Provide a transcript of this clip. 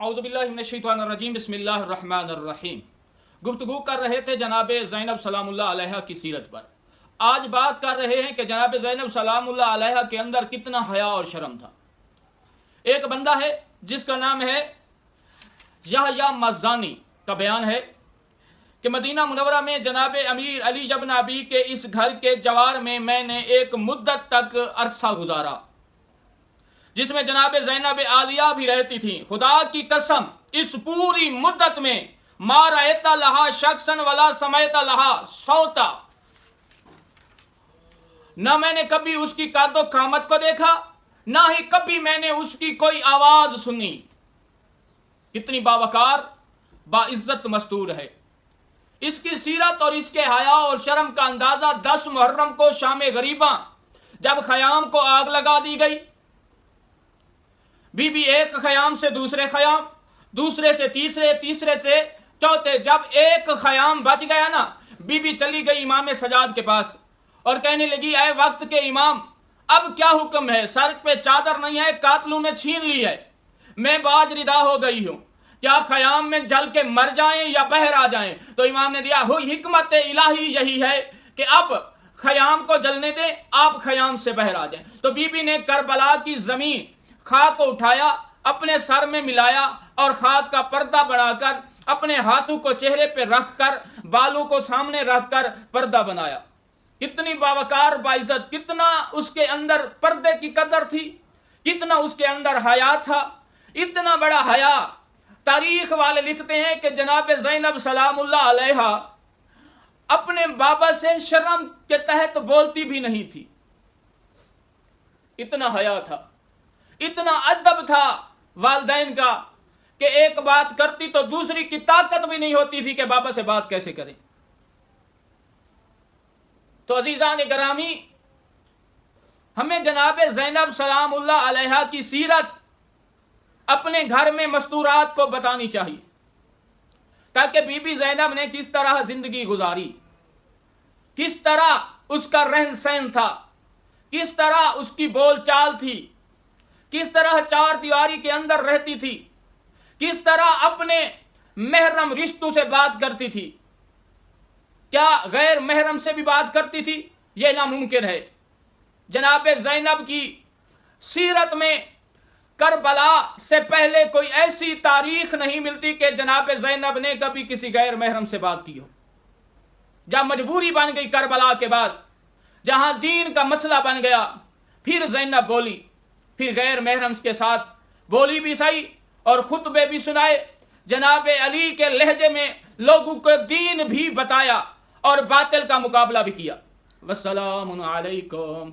اعوذ باللہ من الشیطان الرجیم بسم اللہ الرحمن الرحیم۔ گفتگو کر رہے تھے جناب زینب سلام اللہ علیہ کی سیرت پر۔ آج بات کر رہے ہیں کہ جناب زینب سلام اللہ علیہ کے اندر کتنا حیا اور شرم تھا۔ ایک بندہ ہے جس کا نام ہے یحییٰ مازانی کا بیان ہے کہ مدینہ منورہ میں جناب امیر علی ابن ابی کے اس گھر کے جوار میں نے ایک مدت تک عرصہ گزارا جس میں جناب زینب عالیہ بھی رہتی تھیں۔ خدا کی قسم اس پوری مدت میں ما رأیت لہا شخصا ولا سمعت لہا صوتا، نہ میں نے کبھی اس کی قد و قامت کو دیکھا، نہ ہی کبھی میں نے اس کی کوئی آواز سنی۔ کتنی باوقار باعزت مستور ہے۔ اس کی سیرت اور اس کے حیا اور شرم کا اندازہ 10 محرم کو شام غریباں جب خیام کو آگ لگا دی گئی، بی بی ایک خیام سے دوسرے خیام، دوسرے سے تیسرے، تیسرے سے چوتھے، جب ایک خیام بچ گیا نا، بی بی چلی گئی امام سجاد کے پاس اور کہنے لگی اے وقت کے امام، اب کیا حکم ہے؟ سر پہ چادر نہیں ہے، قاتلوں نے چھین لی ہے، میں باج ردا ہو گئی ہوں، کیا خیام میں جل کے مر جائیں یا بہر آ جائیں؟ تو امام نے دیا حکمت الہی یہی ہے کہ اب خیام کو جلنے دیں، آپ خیام سے بہر آ جائیں۔ تو بی بی نے کربلا کی زمین خاک کو اٹھایا، اپنے سر میں ملایا اور خاک کا پردہ بنا کر اپنے ہاتھوں کو چہرے پہ رکھ کر بالوں کو سامنے رکھ کر پردہ بنایا۔ کتنی باوقار باعزت، کتنا اس کے اندر پردے کی قدر تھی، کتنا اس کے اندر حیا تھا، اتنا بڑا حیا۔ تاریخ والے لکھتے ہیں کہ جناب زینب سلام اللہ علیہ اپنے بابا سے شرم کے تحت بولتی بھی نہیں تھی، اتنا حیا تھا، اتنا ادب تھا والدین کا کہ ایک بات کرتی تو دوسری کی طاقت بھی نہیں ہوتی تھی کہ بابا سے بات کیسے کریں۔ تو عزیزان گرامی، ہمیں جناب زینب سلام اللہ علیہ کی سیرت اپنے گھر میں مستورات کو بتانی چاہیے تاکہ بی بی زینب نے کس طرح زندگی گزاری، کس طرح اس کا رہن سہن تھا، کس طرح اس کی بول چال تھی، کس طرح چار دیواری کے اندر رہتی تھی، کس طرح اپنے محرم رشتوں سے بات کرتی تھی، کیا غیر محرم سے بھی بات کرتی تھی؟ یہ ناممکن ہے۔ جناب زینب کی سیرت میں کربلا سے پہلے کوئی ایسی تاریخ نہیں ملتی کہ جناب زینب نے کبھی کسی غیر محرم سے بات کی ہو۔ جب مجبوری بن گئی کربلا کے بعد، جہاں دین کا مسئلہ بن گیا، پھر زینب بولی، پھر غیر محرم کے ساتھ بولی بھی صحیح اور خطبے بھی سنائے، جناب علی کے لہجے میں لوگوں کو دین بھی بتایا اور باطل کا مقابلہ بھی کیا۔ والسلام علیکم۔